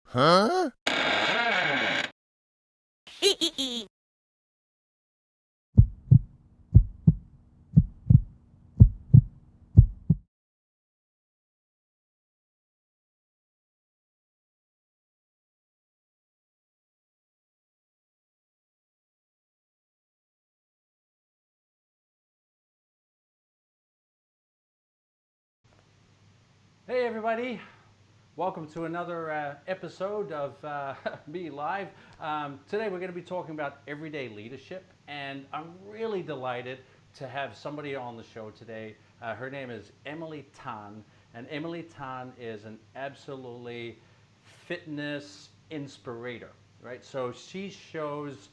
Huh? Hey everybody, welcome to another episode of Me Live. Today we're going to be talking about everyday leadership, and I'm really delighted to have somebody on the show today. Her name is Emily Daane, and Emily Daane is an absolutely fitness inspirator, right? So she shows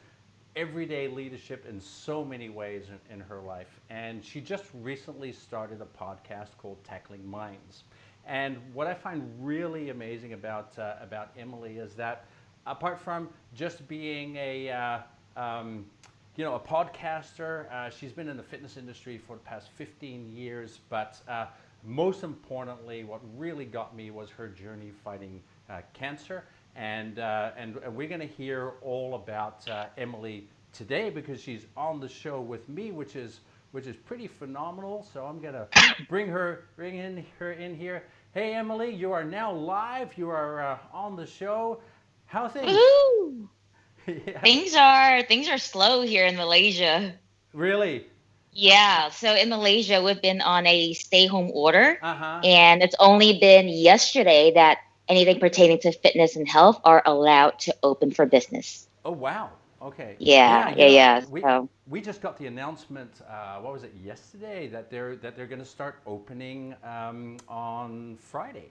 everyday leadership in so many ways in her life. And she just recently started a podcast called Tackling Minds. And what I find really amazing about Emily is that apart from just being a podcaster, she's been in the fitness industry for the past 15 years. But most importantly, what really got me was her journey fighting cancer. And we're going to hear all about Emily today because she's on the show with me, which is pretty phenomenal. So I'm gonna bring her in here. Hey Emily, you are now live. You are on the show. How are things? Woohoo! Yeah, Things are slow here in Malaysia. really. Yeah, so in Malaysia we've been on a stay-home order, Uh huh. and it's only been yesterday that anything pertaining to fitness and health are allowed to open for business. Oh wow. Okay. Yeah. Yeah, yeah, yeah. So We just got the announcement. What was it yesterday that they're going to start opening on Friday.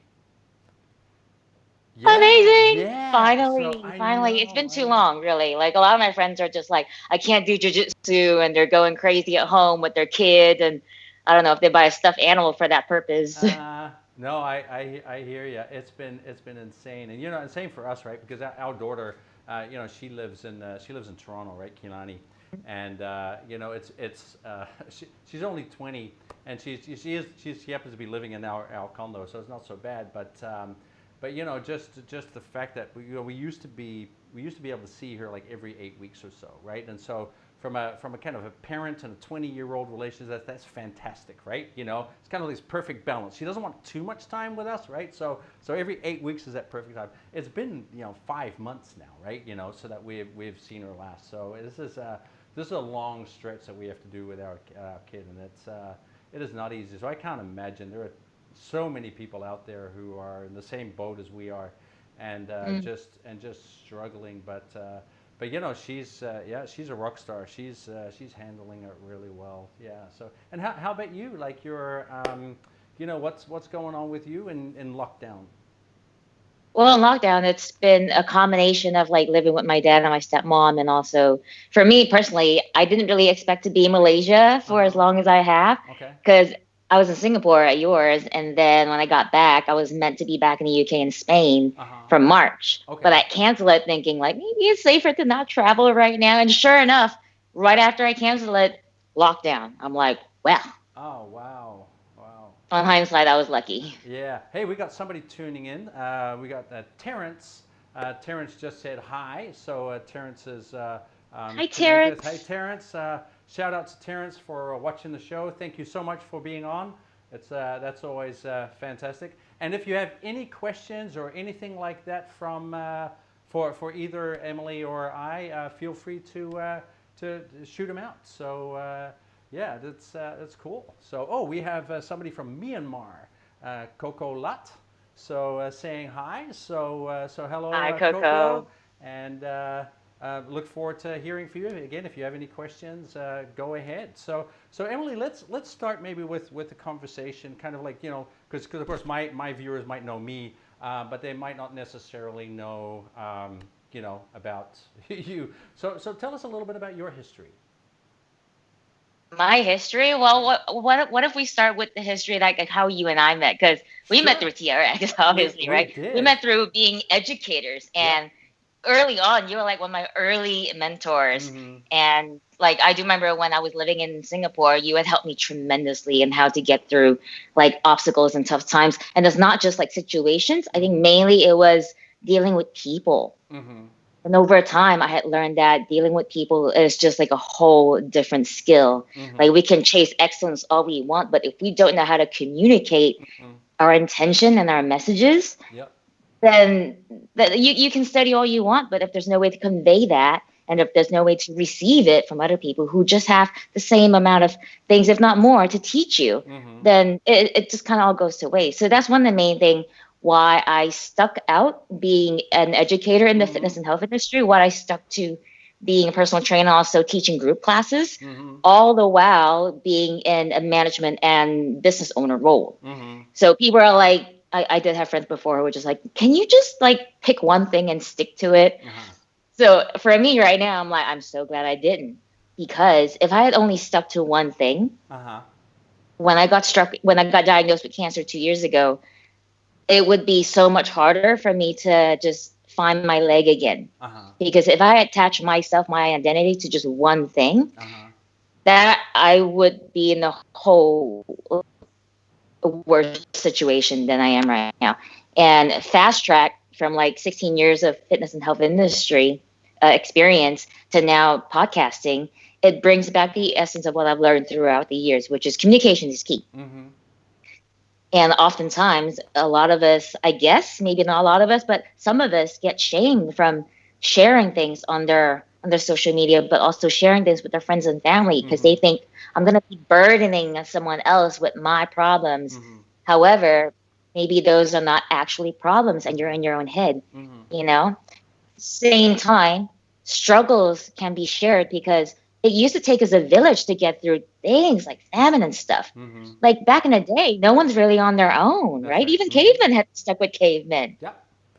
Yeah. amazing! Yeah. So Finally, I finally. It's know. been I too know. long, really. Like a lot of my friends are just like, I can't do jujitsu, and they're going crazy at home with their kid, and I don't know if they buy a stuffed animal for that purpose. No, I hear you. It's been insane, and and same for us, right? Because our daughter, she lives in Toronto, right, Kilani, and she's only 20, and she happens to be living in our condo, so it's not so bad. But just the fact that we used to be able to see her like every 8 weeks or so, right? And so from a kind of a parent and a 20-year-old relationship, that's fantastic, right? It's kind of this perfect balance. She doesn't want too much time with us, right? So every 8 weeks is that perfect time. It's been 5 months now, right? So that we've seen her last. So this is a long stretch that we have to do with our kid, and it is not easy. So I can't imagine there are so many people out there who are in the same boat as we are, and just struggling. But she's a rock star. She's handling it really well. Yeah. So and how about you? Like what's going on with you in lockdown? Well, in lockdown, it's been a combination of like living with my dad and my stepmom. And also, for me personally, I didn't really expect to be in Malaysia Uh for as huh. long as I have Okay. because I was in Singapore at yours. And then when I got back, I was meant to be back in the UK and Spain Uh huh. from March. But Okay. I canceled it thinking like maybe it's safer to not travel right now. And sure enough, right after I canceled it, lockdown. I'm like, well, Oh wow. Wow. on hindsight, I was lucky. Yeah. Hey, we got somebody tuning in. We got Terrence. Terrence just said hi. So Terrence is Hi, connected. Hey, Terrence. Terrence. Shout out to Terrence for watching the show. Thank you so much for being on. That's always fantastic. And if you have any questions or anything like that for either Emily or I, feel free to shoot them out. So yeah, that's cool. So we have somebody from Myanmar, Coco Lat. So saying hi. So hello, Hi, Coco, Coco. and look forward to hearing from you again. If you have any questions, go ahead. So Emily, let's start maybe with the conversation, kind of like because of course my viewers might know me, but they might not necessarily know about you. So tell us a little bit about your history. My history? Well, Yeah. what if we start with the history like how you and I met? Because we met Sure. through TRX, We obviously, we right? We did. met through being educators, Yep. and early on, you were like one of my early mentors. Mm-hmm. And like I do remember when I was living in Singapore, you had helped me tremendously in how to get through like obstacles and tough times. And it's not just like situations. I think Mm-hmm. mainly it was dealing with people. Mm-hmm. And over time, I had learned that dealing with people is just like a whole different skill. Mm-hmm. Like we can chase excellence all we want, but if we don't know how to communicate Mm-hmm. our intention and our messages, Yep. then you can study all you want, but if there's no way to convey that, and if there's no way to receive it from other people who just have the same amount of things, if not more, to teach you, Mm-hmm. then it just kind of all goes to waste. So that's one of the main thing why I stuck out being an educator in the Mm-hmm. fitness and health industry, why I stuck to being a personal trainer, also teaching group classes, Mm-hmm. all the while being in a management and business owner role. Mm-hmm. So people are like, I did have friends before who were just like, can you just like pick one thing and stick to it? Uh-huh. So for me right now, I'm like, I'm so glad I didn't. Because if I had only stuck to one thing, Uh-huh. when I got diagnosed with cancer 2 years ago, it would be so much harder for me to just find my leg again. Uh-huh. Because if I attach myself, my identity to just one thing, Uh-huh. that I would be in a whole worse situation than I am right now. And fast track from like 16 years of fitness and health industry experience to now podcasting, it brings back the essence of what I've learned throughout the years, which is communication is key. Mm-hmm. And oftentimes, a lot of us, I guess, maybe not a lot of us, but some of us get shamed from sharing things on their social media, but also sharing things with their friends and family because Mm-hmm. they think I'm going to be burdening someone else with my problems. Mm-hmm. However, maybe those are not actually problems, and you're in your own head. Mm-hmm. You know, same time, struggles can be shared because it used to take us a village to get through things like famine and stuff. Mm-hmm. Like back in the day, no one's really on their own, That's right? right. Even Mm-hmm. cavemen had stuck with cavemen. Yeah.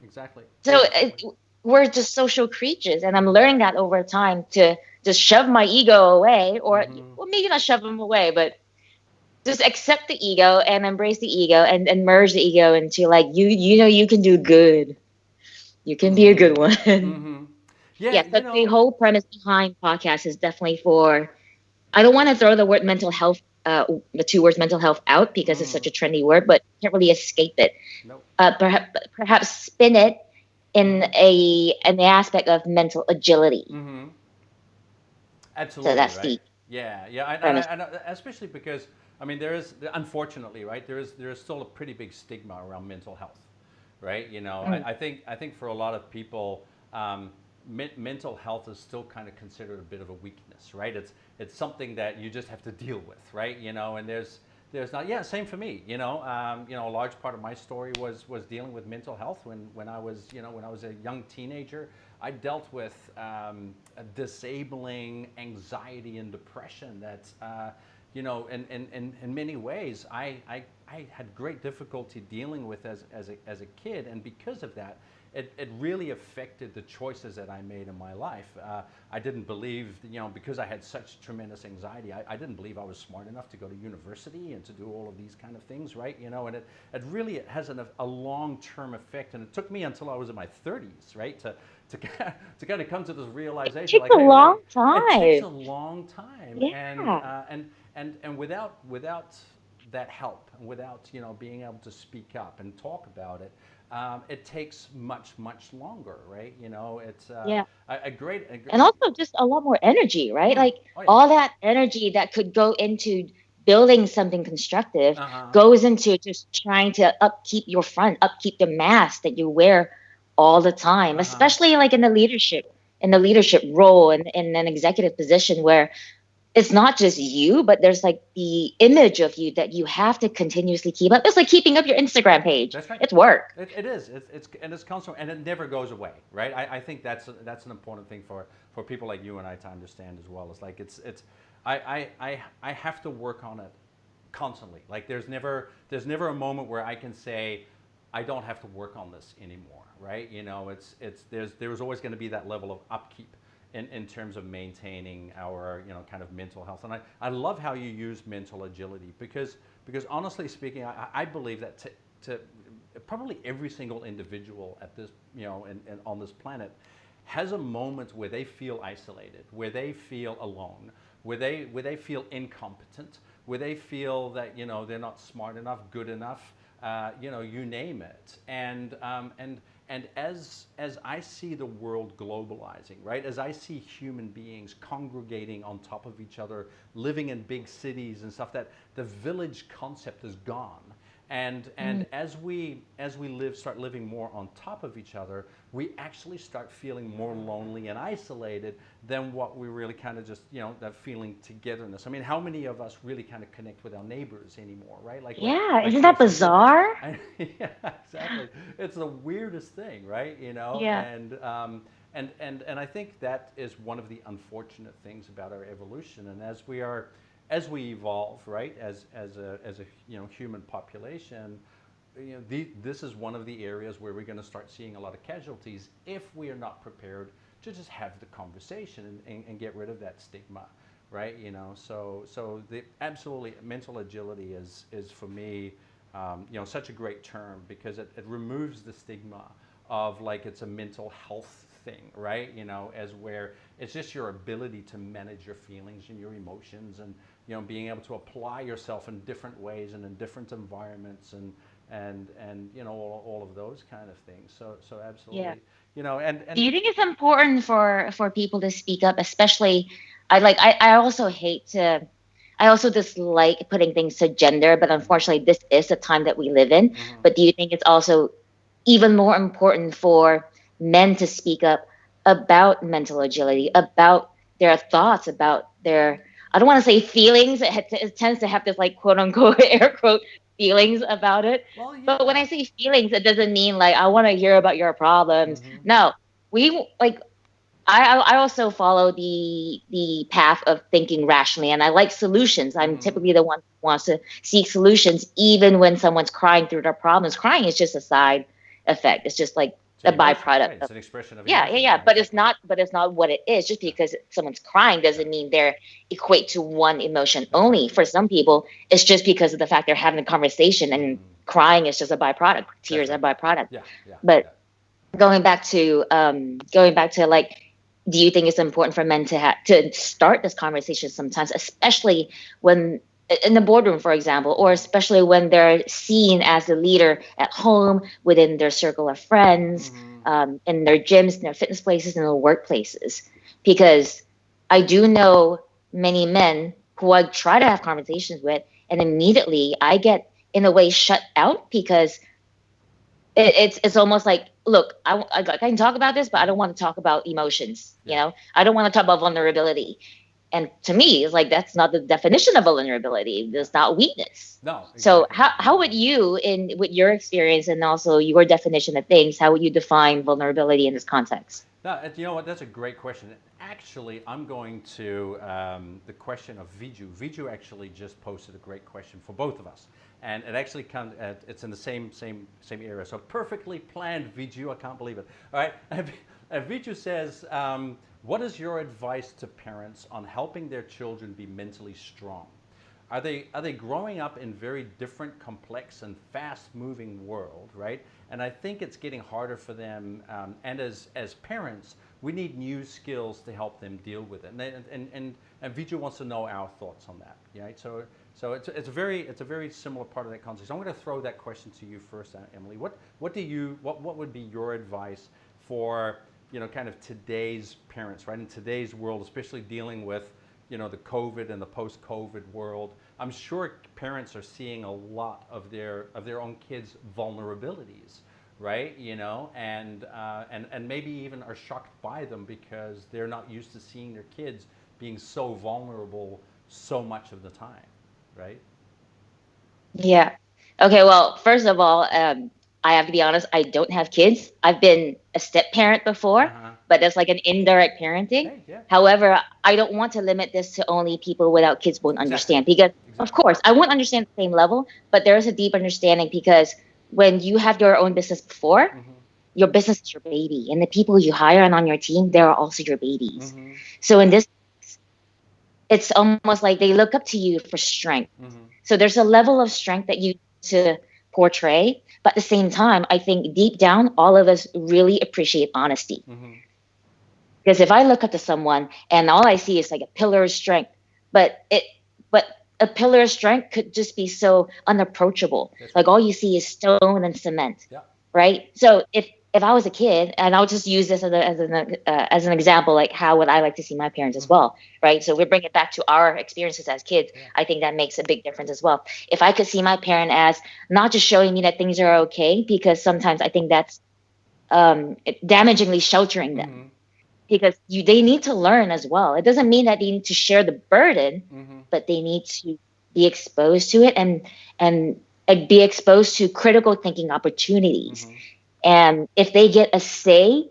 Exactly. So Exactly. we're just social creatures, and I'm Mm-hmm. learning that over time to just shove my ego away, or Mm-hmm. well, maybe not shove them away, but just accept the ego and embrace the ego and merge the ego into like you know you can do good, you can be a Mm-hmm. good one. Mm-hmm. Yeah. Yeah, You but the know. whole premise behind podcast is definitely for, I don't want to throw the word mental health, the two words mental health out because it's Mm-hmm. such a trendy word, but you can't really escape it. Nope. Perhaps spin it in Mm-hmm. the aspect of mental agility. Mm-hmm. So Absolutely, that's right? the Yeah, yeah, premise. I know, especially because I mean, there is unfortunately, right? There is still a pretty big stigma around mental health, right? You know, Mm. I think for a lot of people, mental health is still kind of considered a bit of a weakness, right? It's something that you just have to deal with, right? You know, and there's not, yeah, same for me. A large part of my story was dealing with mental health when I was, when I was a young teenager. I dealt with a disabling anxiety and depression that, in many ways, I had great difficulty dealing with as a kid. And because of that, it really affected the choices that I made in my life. I didn't believe, because I had such tremendous anxiety, I didn't believe I was smart enough to go to university and to do all of these kind of things, right? And it has a long-term effect. And it took me until I was in my 30s, right, to to kind of come to this It realization, takes like, a hey, wait, long it takes time. a long time, and Yeah. without that help, and without being able to speak up and talk about it, it takes much longer, right? It's Yeah. a great, a, And also just a lot more energy, right? Like oh yeah, all that energy that could go into building something constructive uh huh, goes into just trying to upkeep your front, upkeep the mask that you wear all the time, uh huh. especially like in the leadership role in an executive position where it's not just you, but there's like the image of you that you have to continuously keep up. It's like keeping up your Instagram page. That's right. It's work. It is. It's constant, and it never goes away, right? I think that's an important thing for people like you and I to understand as well. It's like I have to work on it constantly. Like there's never a moment where I can say I don't have to work on this anymore, right? It's there's always going to be that level of upkeep in terms of maintaining our kind of mental health. And I love how you use mental agility because honestly speaking, I believe that to probably every single individual at this and on this planet has a moment where they feel isolated, where they feel alone, where they feel incompetent, where they feel that they're not smart enough, good enough, you name it, and And as I see the world globalizing, right, as I see human beings congregating on top of each other, living in big cities and stuff, that the village concept is gone. And Mm. as we start living more on top of each other, we actually start feeling more lonely and isolated than what we really kind of just, that feeling togetherness. I mean, how many of us really kind of connect with our neighbors anymore, right? Yeah, Like isn't that close friends. bizarre? Yeah, exactly. It's the weirdest thing, right? Yeah. And I think that is one of the unfortunate things about our evolution. And as we evolve, right, as a human population, this is one of the areas where we're going to start seeing a lot of casualties if we are not prepared to just have the conversation and get rid of that stigma, right? So the absolutely mental agility is for me, such a great term because it removes the stigma of like it's a mental health thing, right? As where it's just your ability to manage your feelings and your emotions, and being able to apply yourself in different ways and in different environments, and all of those kind of things. So Yeah. absolutely, and Do and you think it's important for people to speak up, especially I also hate to I also dislike putting things to gender, but unfortunately this is the time that we live in. mhm. But do you think it's also even more important for men to speak up about mental agility, about their thoughts, about their I don't want to say feelings. It tends to have this like quote unquote air quote feelings about it. Well, But when yeah. I say feelings, it doesn't mean like I want to hear about your problems. Hmm. No, we like I also follow the path of thinking rationally, and I like solutions. I'm Hmm. typically the one who wants to seek solutions, even when someone's crying through their problems. Crying is just a side effect. It's just like It's an a emotion, byproduct right? of It's an expression of yeah, yeah, emotion. yeah. Yeah, But it's exactly. not. But it's not what it is. Just Yeah, because someone's crying yeah, doesn't mean they're equate to one emotion only. exactly. For some people, it's just because of the fact they're having a conversation, and Mm, crying is just a byproduct. that's Tears are right. a byproduct. Yeah, yeah, But yeah. going back to like, do you think it's important for men to start this conversation sometimes, especially when in the boardroom, for example, or Hmm. especially when they're seen as a leader at home, within their circle of friends, Hmm. in their gyms, in their fitness places, in their workplaces? Because I do know many men who I try to have conversations with, and immediately I get in a way shut out because it's almost like, look, I can talk about this, but I Hmm. don't want to talk about emotions. Yeah. I don't want to talk about vulnerability. And to me, it's like that's not the definition of vulnerability. Yeah. It's not weakness. No, So exactly. how would you, in with your experience and also your definition of things, how would you define vulnerability in this context? No, you know what? That's a great question. Actually, I'm going to the question of Viju. Viju actually just posted a great question for both of us, and it actually comes. It's in the same area. So perfectly planned, Viju. I can't believe it. All right, Viju says, "What is your advice to parents on helping their children be mentally strong? Are they growing up in very different, complex, and fast-moving world, right? And I think it's getting harder for them. And as parents, we need new skills to help them deal with it. And Viju wants to know our thoughts on that, right? So it's a very similar part of that context. I'm going to throw that question to you first, Emily. What would be your advice for kind of today's parents, right? In today's world, especially dealing with the COVID and the post-COVID world. I'm sure parents are seeing a lot of their own kids' vulnerabilities, right? And maybe even are shocked by them because they're not used to seeing their kids being so vulnerable so much of the time, right? Yeah. Okay. Well, first of all, I have to be honest. I don't have kids. I've been a step parent Uh before, huh. but that's like an indirect parenting. Hey, yeah, However, I don't want to limit this to only people without kids won't exactly, understand because, of exactly. course, I won't understand the same level, but there is a deep understanding because when you have your own business before, Mm-hmm. your business is your baby, and the people you hire on your team, they're also your babies. Mm-hmm. So in this, it's almost like they look up to you for strength. Mm-hmm. So there's a level of strength that you need to portray. But at the same time, I think deep down, all of us really appreciate honesty. Mm-hmm. Because if I look up to someone and all I see is like a pillar of strength, but it, but a pillar of strength could just be so unapproachable. That's Like right. all you see is stone and cement, Yeah. right? So if if I was a kid, and I'll just use this as an example, like how would I like to see my parents as Mm-hmm. well, right? So we bring it back to our experiences as kids. Yeah. I think that makes a big difference as well. If I could see my parent as not just showing me that things are okay, because sometimes I think that's damagingly sheltering them, Mm-hmm. because they need to learn as well. It doesn't mean that they need to share the burden, Mm-hmm. but they need to be exposed to it, and be exposed to critical thinking opportunities. Mm-hmm. And if they get a say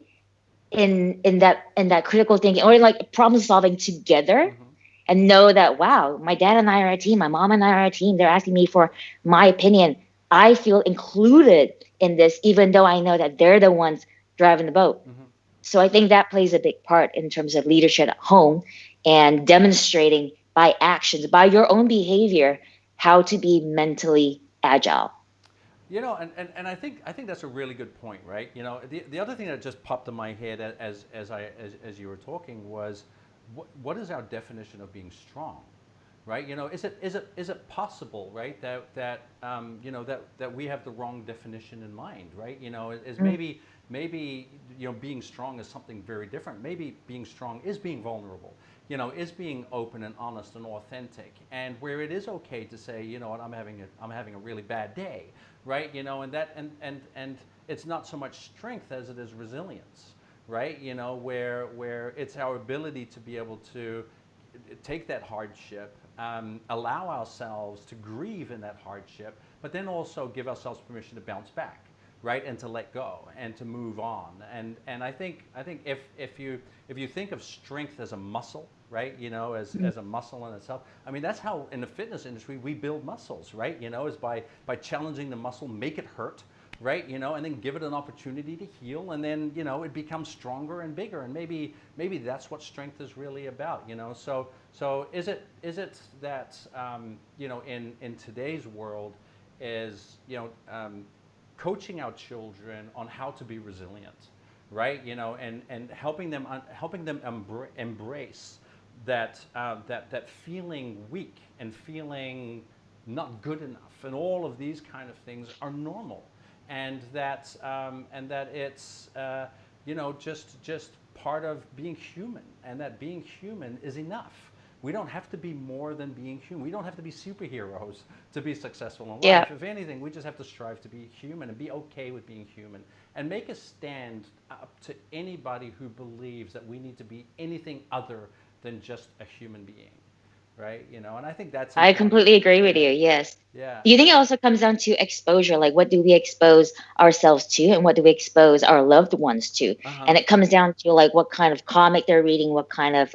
in that critical thinking, or like problem solving together, Mm-hmm. and know that, wow, my dad and I are a team, my mom and I are a team, they're asking me for my opinion, I feel included in this, even though I know that they're the ones driving the boat. Mm-hmm. So I think that plays a big part in terms of leadership at home, and demonstrating by actions, by your own behavior, how to be mentally agile. And I think that's a really good point, right? The other thing that just popped in my head as you were talking was, what is our definition of being strong, right? Is it possible, right, that we have the wrong definition in mind, right? Is Mm. maybe being strong is something very different. Maybe being strong is being vulnerable, is being open and honest and authentic, and where it is okay to say, what, I'm having a really bad day, right? And it's not so much strength as it is resilience, right? Where it's our ability to be able to take that hardship, allow ourselves to grieve in that hardship, but then also give ourselves permission to bounce back, right, and to let go and to move on. And I think if you think of strength as a muscle, right, as a muscle in itself. I mean, that's how in the fitness industry we build muscles, right? Is by challenging the muscle, make it hurt, right? And then give it an opportunity to heal, and then it becomes stronger and bigger, and maybe that's what strength is really about. So is it that in today's world is coaching our children on how to be resilient, right? And helping them embrace that feeling weak and feeling not good enough, and all of these kind of things are normal, and that it's just part of being human, and that being human is enough. We don't have to be more than being human. We don't have to be superheroes to be successful in Yeah. life. If anything, we just have to strive to be human and be okay with being human, and make a stand up to anybody who believes that we need to be anything other than just a human being, right? And I think that's I important. completely agree with Yeah, you. Yes. yeah. Do you think it also comes down to exposure? Like, what do we expose ourselves to, and what do we expose our loved ones to? Uh huh. And it comes down to like what kind of comic they're reading, what kind of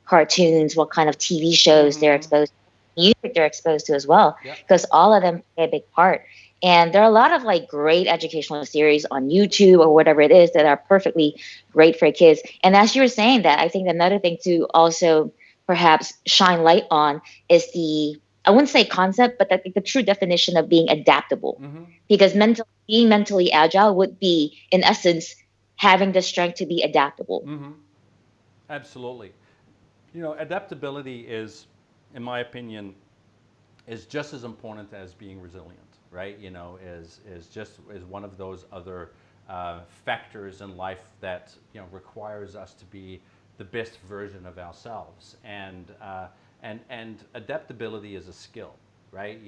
cartoons, what kind of TV shows they're Mm-hmm. exposed to, music they're exposed to as well, Yeah. because all of them play a big part. And there are a lot of like great educational series on YouTube or whatever it is that are perfectly great for kids. And as you were saying that, I think another thing to also perhaps shine light on is I wouldn't say concept, but the true definition of being adaptable. Mm-hmm. Because being mentally agile would be, in essence, having the strength to be adaptable. Mm-hmm. Absolutely. Adaptability is, in my opinion, is just as important as being resilient, right? Is one of those other factors in life that requires us to be the best version of ourselves, and adaptability is a skill, right?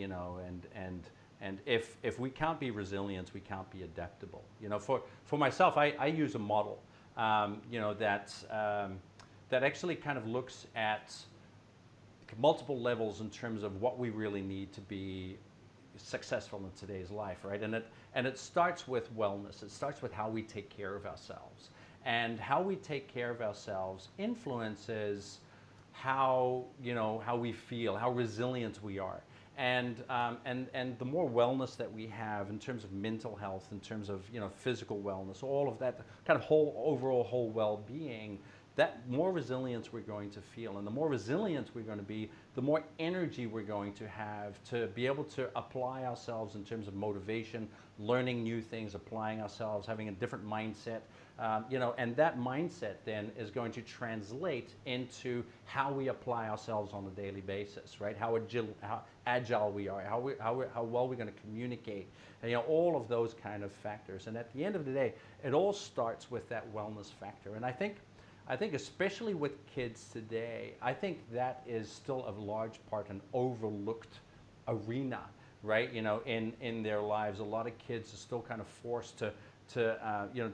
And if we can't be resilient, we can't be adaptable. For myself, I use a model, that actually kind of looks at multiple levels in terms of what we really need to be successful in today's life, right? And it starts with wellness. It starts with how we take care of ourselves, and how we take care of ourselves influences how we feel, how resilient we are, and the more wellness that we have in terms of mental health, in terms of physical wellness, all of that kind of overall well-being, that more resilience we're going to feel. And the more resilient we're going to be, the more energy we're going to have to be able to apply ourselves in terms of motivation, learning new things, applying ourselves, having a different mindset, And that mindset then is going to translate into how we apply ourselves on a daily basis, right? How agile we are, how well we're going to communicate, and, all of those kind of factors. And at the end of the day, it all starts with that wellness factor. And I think especially with kids today, I think that is still a large part an overlooked arena, right? In their lives, a lot of kids are still kind of forced to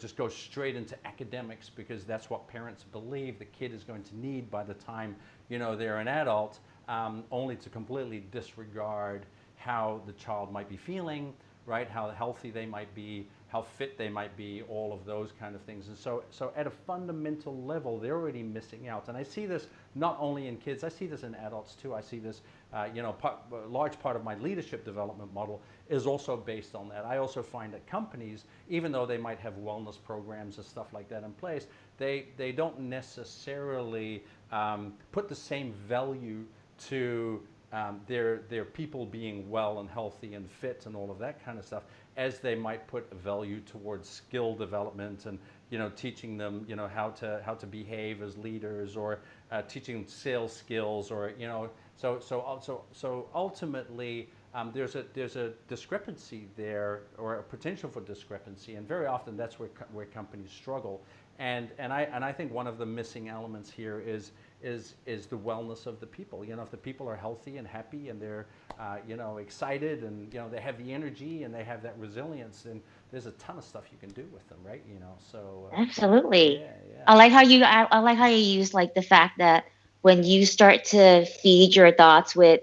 just go straight into academics because that's what parents believe the kid is going to need by the time they're an adult, only to completely disregard how the child might be feeling, right? How healthy they might be, how fit they might be, all of those kind of things. And so at a fundamental level, they're already missing out. And I see this not only in kids, I see this in adults too. I see this, a large part of my leadership development model is also based on that. I also find that companies, even though they might have wellness programs and stuff like that in place, they don't necessarily put the same value to their people being well and healthy and fit and all of that kind of stuff as they might put a value towards skill development and teaching them how to behave as leaders, or teaching sales skills, or so ultimately there's a discrepancy there, or a potential for discrepancy, and very often that's where companies struggle. And I think one of the missing elements here is the wellness of the people. If the people are healthy and happy and they're excited and they have the energy and they have that resilience, then there's a ton of stuff you can do with them, right? Absolutely. Yeah, yeah. I like how you use like the fact that when you start to feed your thoughts with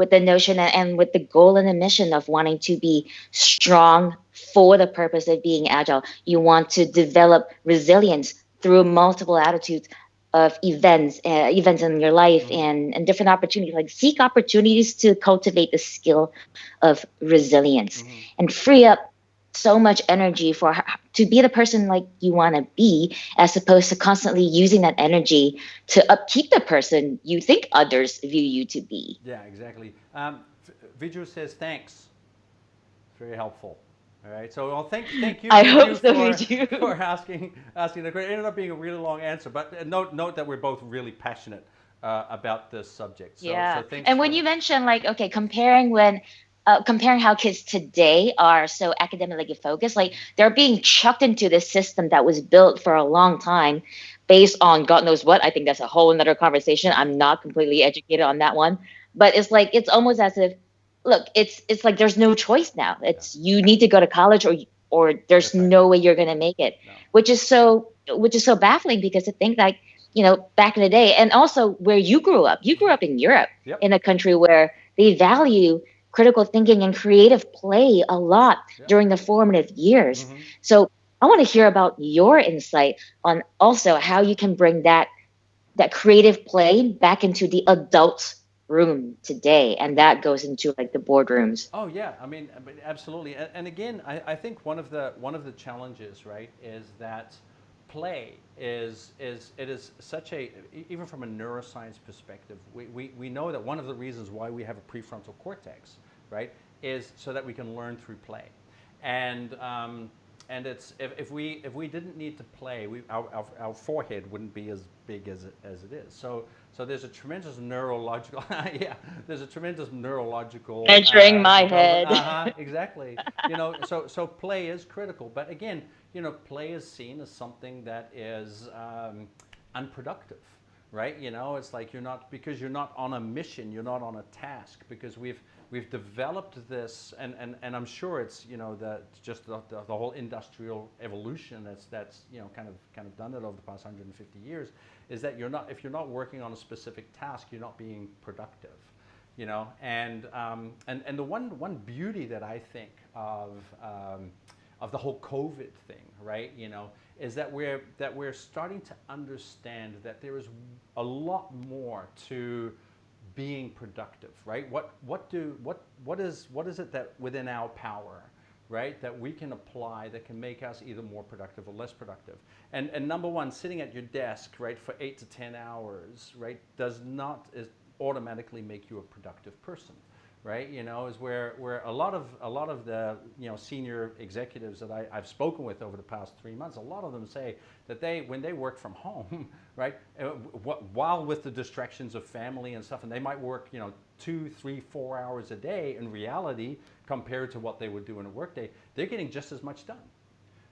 the notion and with the goal and the mission of wanting to be strong for the purpose of being agile, you want to develop resilience through multiple attitudes of events in your life, Mm-hmm. and different opportunities. Like, seek opportunities to cultivate the skill of resilience Mm-hmm. and free up so much energy to be the person like you want to be, as opposed to constantly using that energy to upkeep the person you think others view you to be. Yeah, exactly. Viju says thanks. Very helpful. All right. So, well, thank you, I hope Viju, so, we do. for asking the question. It ended up being a really long answer, but note that we're both really passionate about this subject. So Yeah. thanks And when for. you mention like, okay, comparing how kids today are so academically focused, like they're being chucked into this system that was built for a long time based on God knows what. I think that's a whole another conversation. I'm not completely educated on that one. But it's like, it's almost as if, look, it's like there's no choice now. Yeah, It's, you need to go to college, or there's that's right. no way you're gonna make it. No. Which is so baffling, because to think like, back in the day, and also where you grew up in Europe, Yep. in a country where they value critical thinking and creative play a lot Yep. during the formative years. Mm-hmm. So I want to hear about your insight on also how you can bring that creative play back into the adult room today, and that goes into like the boardrooms. Oh yeah, I mean, absolutely. And again, I think one of the challenges, right, is that play is such even from a neuroscience perspective, we know that one of the reasons why we have a prefrontal cortex, right, is so that we can learn through play. And it's if we didn't need to play, our forehead wouldn't be as big as it is. So there's a tremendous neurological yeah, there's a tremendous neurological Entering my development. head. Exactly. So play is critical, but again, play is seen as something that is unproductive, right? It's like you're not on a mission, you're not on a task, because we've developed this, and I'm sure it's just the whole industrial evolution that's kind of done it over the past 150 years, is that if you're not working on a specific task, you're not being productive. And the one beauty that I think of the whole COVID thing, right? Is that we're starting to understand that there is a lot more to being productive, right? What is it that within our power, right, that we can apply that can make us either more productive or less productive? And number one, sitting at your desk, right, for 8 to 10 hours, right, does not automatically make you a productive person, right? Is where a lot of the senior executives that I've spoken with over the past 3 months, a lot of them say that when they work from home, right, while with the distractions of family and stuff, and they might work 2, 3, 4 hours a day. In reality, compared to what they would do in a workday, they're getting just as much done,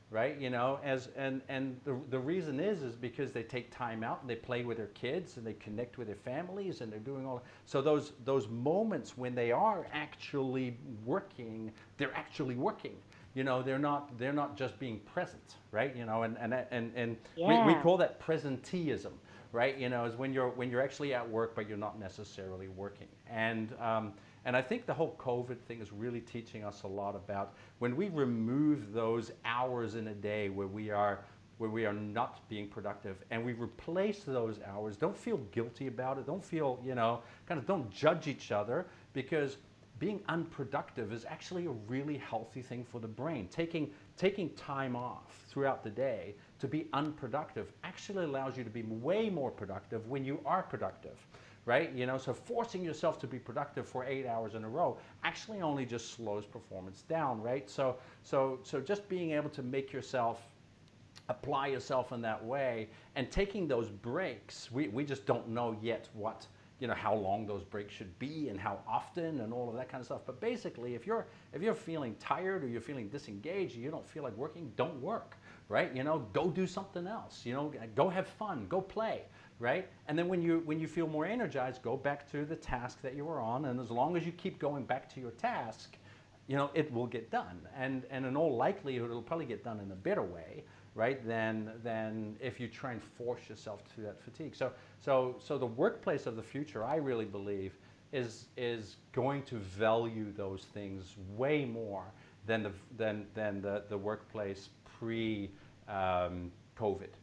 right? As and the reason is because they take time out and they play with their kids and they connect with their families and they're doing all. So those moments when they are actually working, they're actually working. They're not just being present, right? And we Yeah. call that presenteeism, right? Is when you're actually at work but you're not necessarily working. And I think the whole COVID thing is really teaching us a lot about when we remove those hours in a day where we are not being productive, and we replace those hours. Don't feel guilty about it. Don't feel, kind of don't judge each other, because being unproductive is actually a really healthy thing for the brain. Taking time off throughout the day to be unproductive actually allows you to be way more productive when you are productive, right? So forcing yourself to be productive for 8 hours in a row actually only just slows performance down, right? So just being able to apply yourself in that way, and taking those breaks, we just don't know yet how long those breaks should be and how often and all of that kind of stuff. But basically, if you're feeling tired or you're feeling disengaged, you don't feel like working, don't work, right? Go do something else. Go have fun, go play, right? And then when you feel more energized, go back to the task that you were on. And as long as you keep going back to your task, it will get done. And in all likelihood, it'll probably get done in a better way, right, than if you try and force yourself to that fatigue. So the workplace of the future, I really believe, is going to value those things way more than the workplace pre COVID,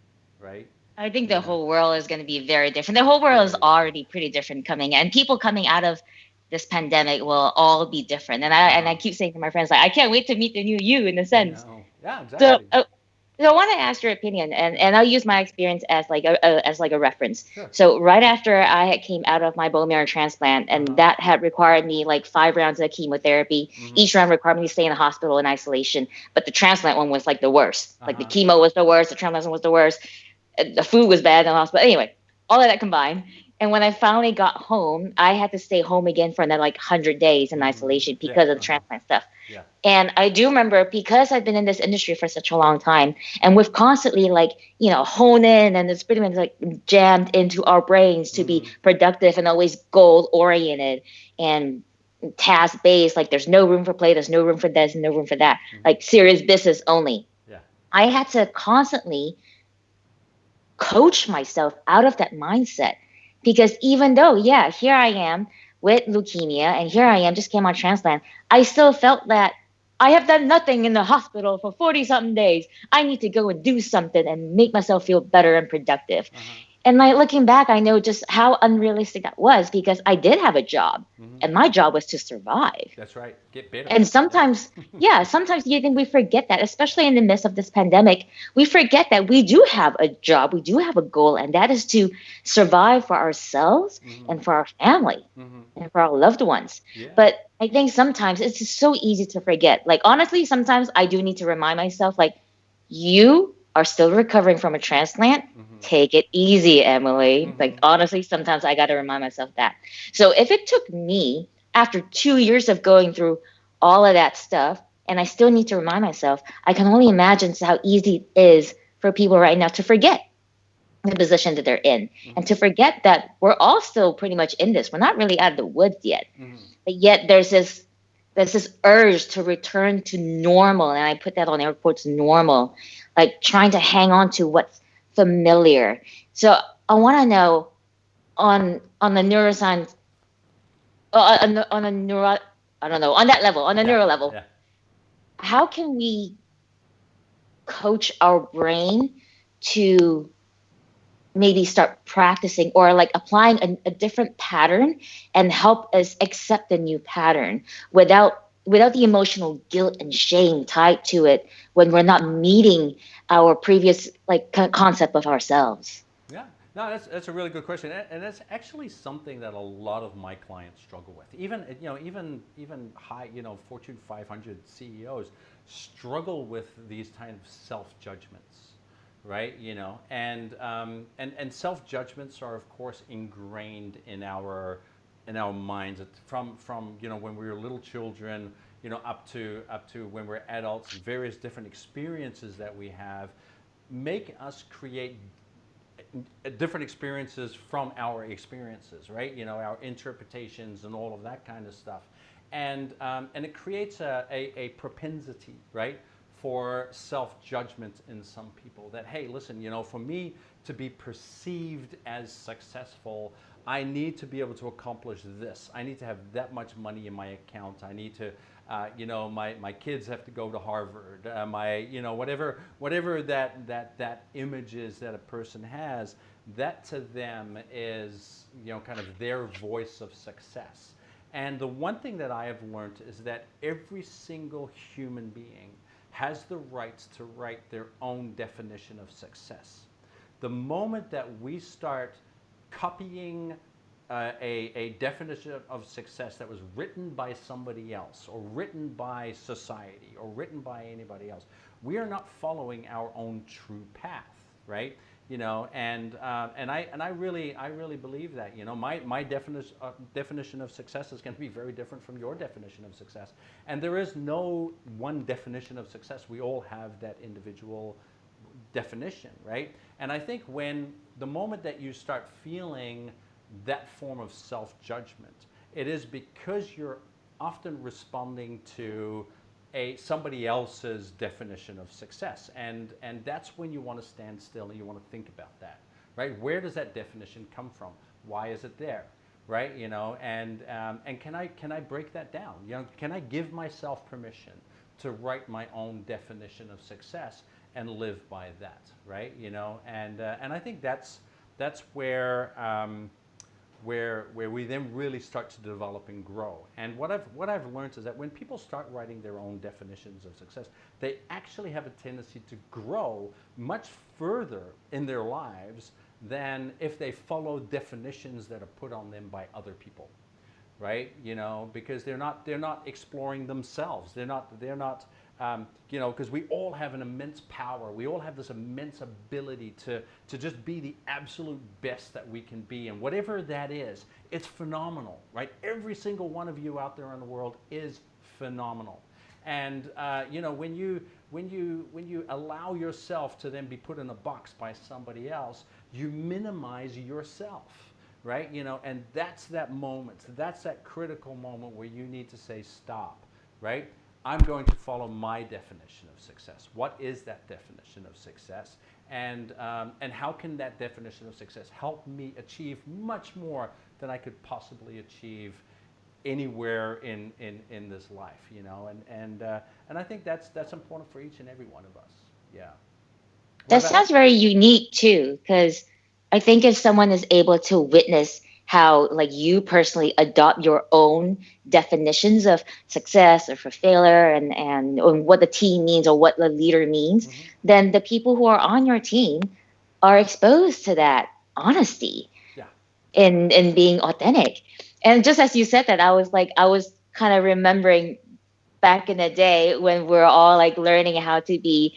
right? I think the Yeah, whole world is going to be very different. The whole world is very different. already pretty different coming, and people coming out of this pandemic will all be different. And I keep saying to my friends, like, I can't wait to meet the new you, in a I sense. know. Yeah, So, exactly. so I want to ask your opinion, and Sure. I'll use my experience as like a reference. Sure. So right after I had came out of my bone marrow transplant, and Uh-huh. that had required me like 5 rounds of chemotherapy. Mm-hmm. Each round required me to stay in the hospital in isolation. But the transplant one was like the worst. Like the Uh-huh. chemo was the worst, the transplant one was the worst. The food was bad in the hospital. Anyway, all of that combined. And when I finally got home, I had to stay home again for another like 100 days in Mm-hmm. isolation Yeah. because of the Uh-huh. transplant stuff. Yeah. And I do remember, because I've been in this industry for such a long time, and we've constantly like, hone in, and it's pretty much like jammed into our brains to be Mm-hmm. productive and always goal oriented and task based. Like there's no room for play, there's no room for this, no room for that. Mm-hmm. Like serious business only. Yeah. I had to constantly coach myself out of that mindset, because even though, yeah, here I am with leukemia, and here I am just came on transplant, I still felt that I have done nothing in the hospital for 40 something days. I need to go and do something and make myself feel better and productive. Uh-huh. And like looking back, I know just how unrealistic that was, because I did have a job, Mm-hmm. and my job was to survive. That's right. Get better. And Yeah. sometimes, yeah, sometimes you think we forget that, especially in the midst of this pandemic. We forget that we do have a job, we do have a goal, and that is to survive for ourselves Mm-hmm. and for our family Mm-hmm. and for our loved ones. Yeah. But I think sometimes it's just so easy to forget. Like, honestly, sometimes I do need to remind myself, like, you are still recovering from a transplant. Mm-hmm. Take it easy, Emily. Like, Mm-hmm. honestly, sometimes I got to remind myself that. So if it took me, after 2 years of going through all of that stuff, and I still need to remind myself, I can only imagine how easy it is for people right now to forget the position that they're in, and Mm-hmm. to forget that we're all still pretty much in this. We're not really out of the woods yet, Mm-hmm. but yet there's this urge to return to normal, and I put that on air quotes, normal, like trying to hang on to what's familiar. So I want to know, on the neuroscience, on a neuro, I don't know, on that level, on the Yeah. neuro level, Yeah. how can we coach our brain to maybe start practicing, or like applying a different pattern, and help us accept the new pattern without the emotional guilt and shame tied to it when we're not meeting our previous like concept of ourselves? Yeah. No, that's a really good question, and that's actually something that a lot of my clients struggle with. Even even high Fortune 500 CEOs struggle with these kind of self judgments, right? And self judgments are of course ingrained in our minds from when we were little children, up to when we're adults. Various different experiences that we have make us create different experiences from our experiences, right? Our interpretations and all of that kind of stuff, and it creates a propensity, right, for self judgment in some people. That hey, listen, for me to be perceived as successful, I need to be able to accomplish this. I need to have that much money in my account. I need to, my kids have to go to Harvard. Whatever that image is that a person has, that to them is, kind of their voice of success. And the one thing that I have learned is that every single human being has the right to write their own definition of success. The moment that we start copying a definition of success that was written by somebody else, or written by society, or written by anybody else, we are not following our own true path, right? And I really believe that. My definition of success is going to be very different from your definition of success, and there is no one definition of success. We all have that individual definition, right? And I think when the moment that you start feeling that form of self-judgment, it is because you're often responding to somebody else's definition of success, and that's when you want to stand still and you want to think about that, right? Where does that definition come from? Why is it there, right? And can I break that down? Can I give myself permission to write my own definition of success and live by that, right? And I think that's where we then really start to develop and grow. And what I've learned is that when people start writing their own definitions of success, they actually have a tendency to grow much further in their lives than if they follow definitions that are put on them by other people, right? Because they're not exploring themselves. They're not because we all have an immense power. We all have this immense ability to just be the absolute best that we can be, and whatever that is, it's phenomenal, right? Every single one of you out there in the world is phenomenal, and when you allow yourself to then be put in a box by somebody else, you minimize yourself, right? And that's that moment. That's that critical moment where you need to say stop, right? I'm going to follow my definition of success. What is that definition of success? And how can that definition of success help me achieve much more than I could possibly achieve anywhere in this life? And I think that's important for each and every one of us. Yeah. What That about? sounds very unique too, because I think if someone is able to witness how, like, you personally adopt your own definitions of success or for failure, or what the team means or what the leader means, Mm-hmm. then the people who are on your team are exposed to that honesty Yeah. in being authentic. And just as you said that, I was kind of remembering back in the day when we're all like learning how to be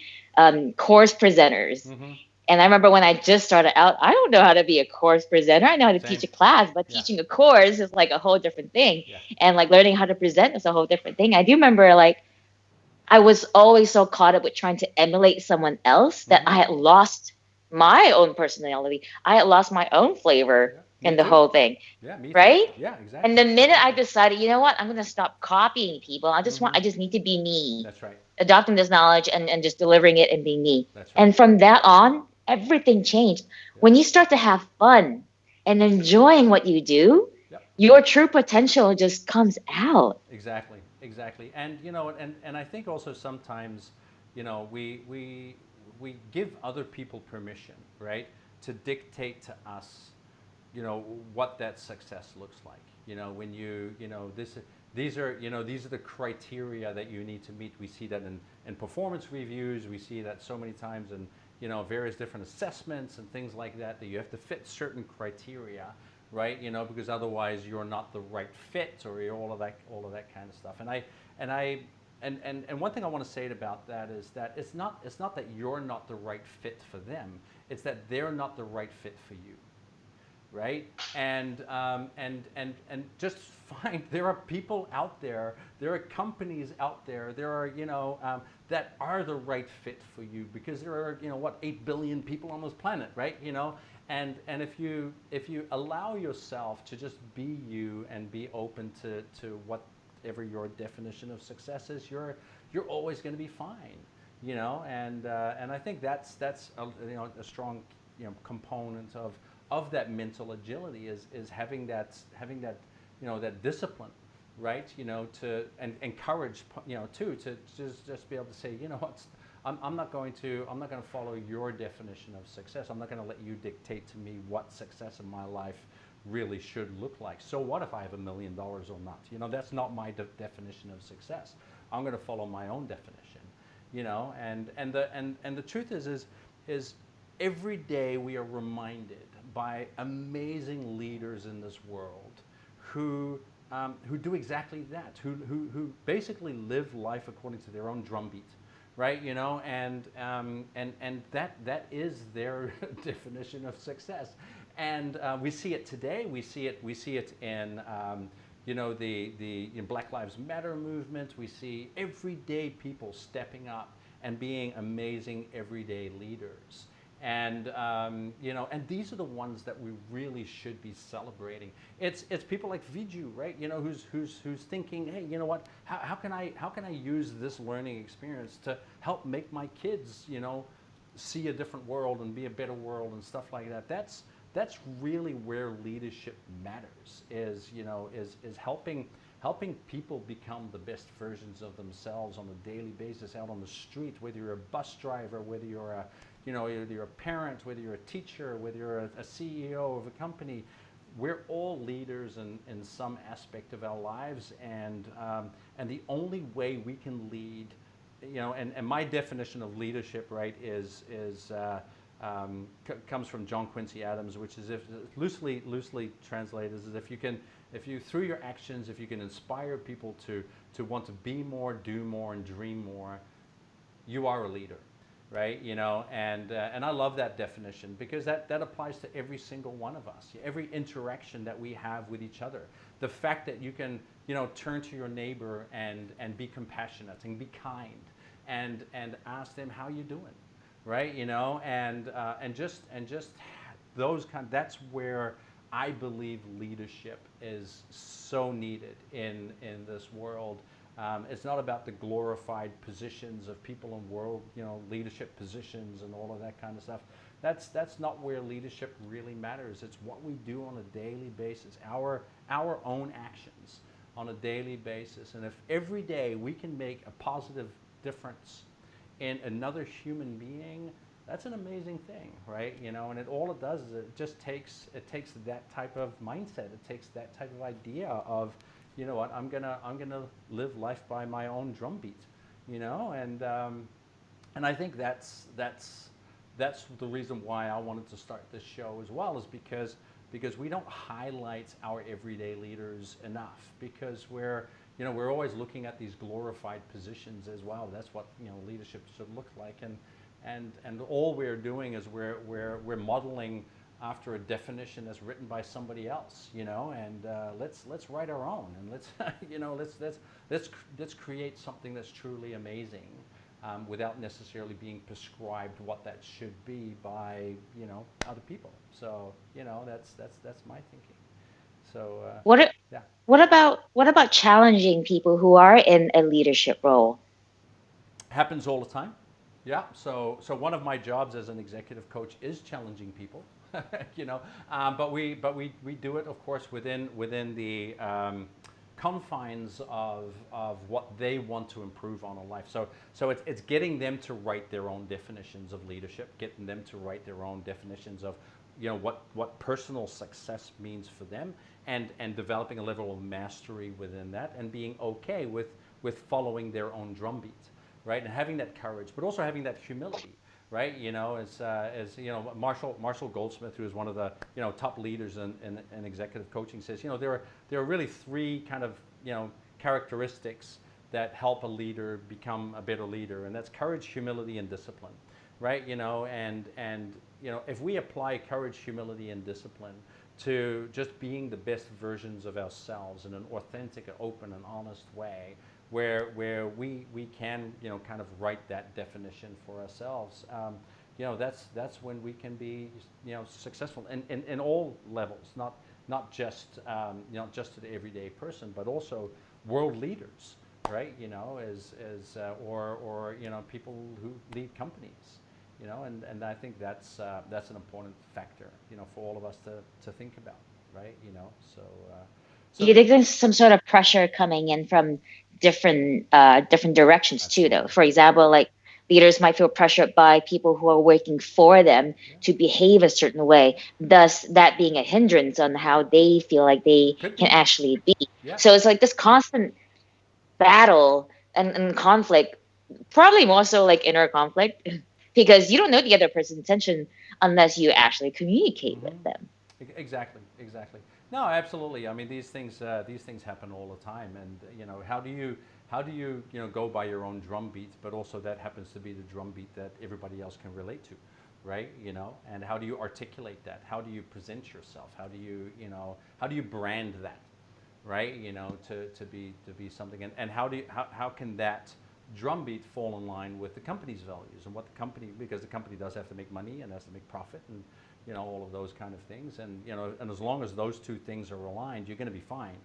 course presenters. Mm-hmm. And I remember when I just started out, I don't know how to be a course presenter. I know how to Same. teach a class, but Yeah. teaching a course is like a whole different thing. Yeah. And like learning how to present is a whole different thing. I do remember like I was always so caught up with trying to emulate someone else that Mm-hmm. I had lost my own personality. I had lost my own flavor Yeah. Me in the too. whole thing, Yeah. Me too. right? Yeah. And Exactly. the minute I Exactly. decided, you know what, I'm gonna stop copying people. Mm-hmm. I just need to be me, That's right. adopting this knowledge and just delivering it and being me. That's right. And from that on, everything changed. Yeah. When you start to have fun and enjoying what you do, Yep. your true potential just comes out. Exactly, exactly, and and I think also sometimes, we give other people permission, right, to dictate to us, what that success looks like. When these are the criteria that you need to meet. We see that in performance reviews. We see that so many times in various different assessments and things like that, that you have to fit certain criteria, right? Because otherwise you're not the right fit, or all of that kind of stuff. And one thing I want to say about that is that it's not that you're not the right fit for them. It's that they're not the right fit for you, right? And just find, there are people out there are companies out there are that are the right fit for you, because there are 8 billion people on this planet, right? And if you allow yourself to just be you and be open to whatever your definition of success is, you're always going to be fine, and I think that's a strong component of that mental agility is having that that discipline, right? To and encourage too, to just be able to say, what, I'm not going to follow your definition of success. I'm not going to let you dictate to me what success in my life really should look like. So what if I have $1 million or not? That's not my definition of success. I'm going to follow my own definition, and the truth is every day we are reminded by amazing leaders in this world who do exactly that, who basically live life according to their own drumbeat, right? And that is their definition of success. And we see it today. We see it in the Black Lives Matter movement. We see everyday people stepping up and being amazing everyday leaders. And and these are the ones that we really should be celebrating. It's people like Viju, right? Who's thinking, hey, you know what? How can I use this learning experience to help make my kids, see a different world and be a better world and stuff like that. That's really where leadership matters. Is helping people become the best versions of themselves on a daily basis out on the street. Whether you're a bus driver, whether you're whether you're a parent, whether you're a teacher, whether you're a CEO of a company, we're all leaders in some aspect of our lives, and the only way we can lead, and my definition of leadership, right, comes from John Quincy Adams, which is, if loosely translated, is if you through your actions, if you can inspire people to want to be more, do more, and dream more, you are a leader. Right, and I love that definition, because that applies to every single one of us, every interaction that we have with each other. The fact that you can, turn to your neighbor and be compassionate and be kind, and ask them how you doing, right? And just those that's where I believe leadership is so needed in this world. It's not about the glorified positions of people in world, leadership positions and all of that kind of stuff. That's not where leadership really matters. It's what we do on a daily basis, our own actions on a daily basis. And if every day we can make a positive difference in another human being, that's an amazing thing, right? And all it does is it takes that type of mindset. It takes that type of idea of, you know what, I'm gonna live life by my own drumbeat, and I think that's the reason why I wanted to start this show as well, is because we don't highlight our everyday leaders enough, because we're always looking at these glorified positions as well. That's what leadership should look like, and all we're doing is we're modeling after a definition that's written by somebody else, and let's write our own, and let's create something that's truly amazing, without necessarily being prescribed what that should be by other people. So that's my thinking. So What yeah. what about challenging people who are in a leadership role? Happens all the time. Yeah. So one of my jobs as an executive coach is challenging people. But we do it, of course, within the confines of what they want to improve on in life. So it's getting them to write their own definitions of leadership, getting them to write their own definitions of what personal success means for them, and developing a level of mastery within that, and being okay with following their own drumbeat, right? And having that courage, but also having that humility, right? As Marshall Goldsmith, who is one of the top leaders in executive coaching, says there are really three kind of characteristics that help a leader become a better leader, and that's courage, humility, and discipline, right? If we apply courage, humility, and discipline to just being the best versions of ourselves in an authentic, open, and honest way, where we can kind of write that definition for ourselves. That's when we can be successful in all levels, not just just to the everyday person, but also world leaders, right? Or people who lead companies. And I think that's an important factor, for all of us to think about, right? Do you think there's some sort of pressure coming in from different directions too, though? Absolutely. For example, like leaders might feel pressured by people who are working for them to behave a certain way, thus that being a hindrance on how they feel like they Could can be. actually be. Yeah. So it's like this constant battle and conflict, probably more so like inner conflict, because you don't know the other person's intention unless you actually communicate with Hmm. them. Exactly, exactly. No, absolutely. I mean, these things happen all the time, and how do you go by your own drum beat, but also that happens to be the drum beat that everybody else can relate to, right? And how do you articulate that? How do you present yourself? How do you brand that, right? To be something, and how can that drumbeat fall in line with the company's values and what the company, because the company does have to make money and has to make profit, and all of those kind of things, and as long as those two things are aligned, you're going to be fine,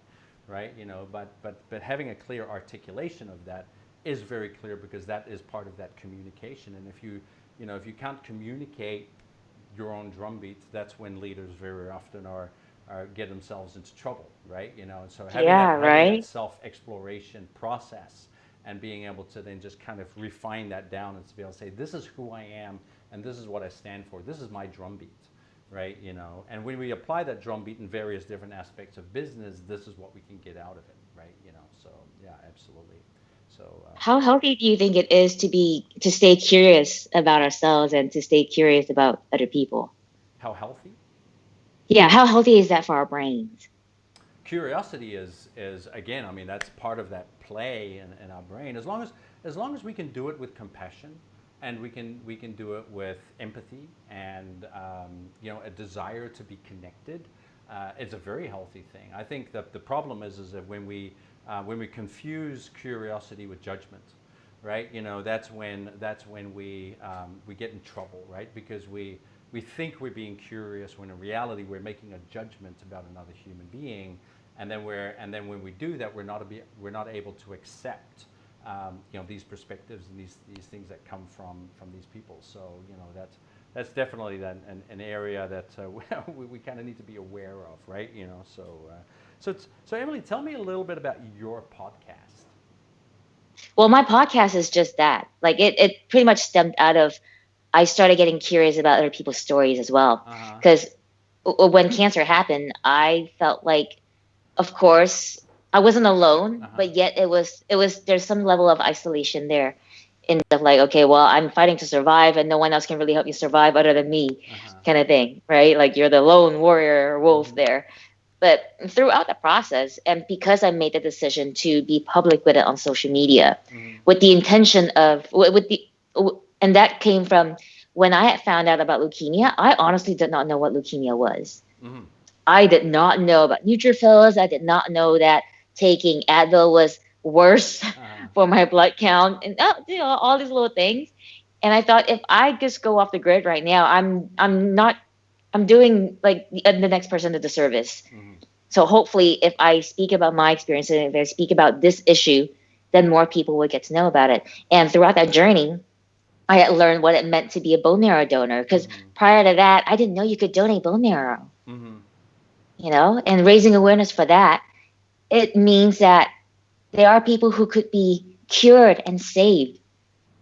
right? But having a clear articulation of that is very clear, because that is part of that communication. And if you can't communicate your own drum beats, that's when leaders very often are get themselves into trouble, right? And so Yeah, having that right? self exploration process, and being able to then just kind of refine that down, and to be able to say, this is who I am, and this is what I stand for. This is my drum beat, right? And when we apply that drum beat in various different aspects of business, this is what we can get out of it, right? So yeah, absolutely. So How healthy do you think it is to stay curious about ourselves and to stay curious about other people? how healthy? Yeah, how healthy is that for our brains? Curiosity is again, I mean, that's part of that play in our brain, as long as we can do it with compassion, and we can do it with empathy, and a desire to be connected. It's a very healthy thing. I think that the problem is that when we confuse curiosity with judgment, right? That's when we get in trouble, right? Because we think we're being curious, when in reality we're making a judgment about another human being, and then when we do that, we're not able to accept these perspectives and these things that come from these people. So that's definitely an area that we kind of need to be aware of, right? So Emily, tell me a little bit about your podcast. Well, my podcast is just that. Like it pretty much stemmed out of I started getting curious about other people's stories as well. Uh huh. Because when cancer happened, I felt like, of course, I wasn't alone, Uh huh. but yet it was there's some level of isolation there, in the like, okay, well, I'm fighting to survive, and no one else can really help you survive other than me, Uh huh. kind of thing, right? Like you're the lone warrior or wolf Mm-hmm. there. But throughout the process, and because I made the decision to be public with it on social media, Mm-hmm. with the intention of, and that came from when I had found out about leukemia, I honestly did not know what leukemia was. Mm-hmm. I did not know about neutrophils. I did not know that taking Advil was worse Uh huh. for my blood count, and all these little things. And I thought, if I just go off the grid right now, I'm not I'm doing like the next person a disservice. Mm-hmm. So hopefully, if I speak about my experience and if I speak about this issue, then more people would get to know about it. And throughout that journey, I had learned what it meant to be a bone marrow donor. Because Mm-hmm. prior to that, I didn't know you could donate bone marrow. Mm-hmm. And raising awareness for that, it means that there are people who could be cured and saved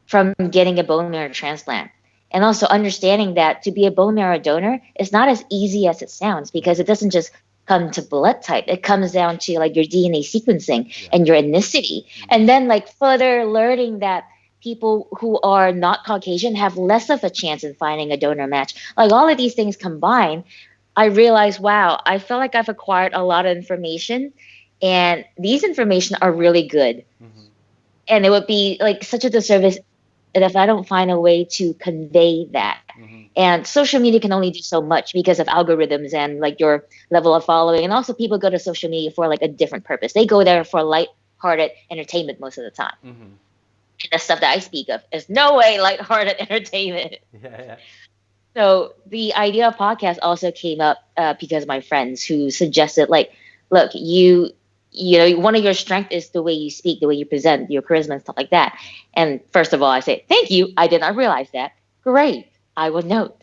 from getting a bone marrow transplant. And also understanding that to be a bone marrow donor is not as easy as it sounds, because it doesn't just come to blood type. It comes down to like your DNA sequencing Yeah. and your ethnicity. Mm-hmm. And then like further learning that people who are not Caucasian have less of a chance in finding a donor match. Like all of these things combined, I realized, wow, I feel like I've acquired a lot of information, and these information are really good. Mm-hmm. And it would be like such a disservice if I don't find a way to convey that. Mm-hmm. And social media can only do so much because of algorithms and like your level of following. And also, people go to social media for like a different purpose. They go there for light-hearted entertainment most of the time. Mm-hmm. And the stuff that I speak of is no way light-hearted entertainment. Yeah, yeah. So the idea of podcast also came up because of my friends who suggested, like, look, you know, one of your strengths is the way you speak, the way you present, your charisma and stuff like that. And first of all, I say, thank you. I did not realize that. Great. I will note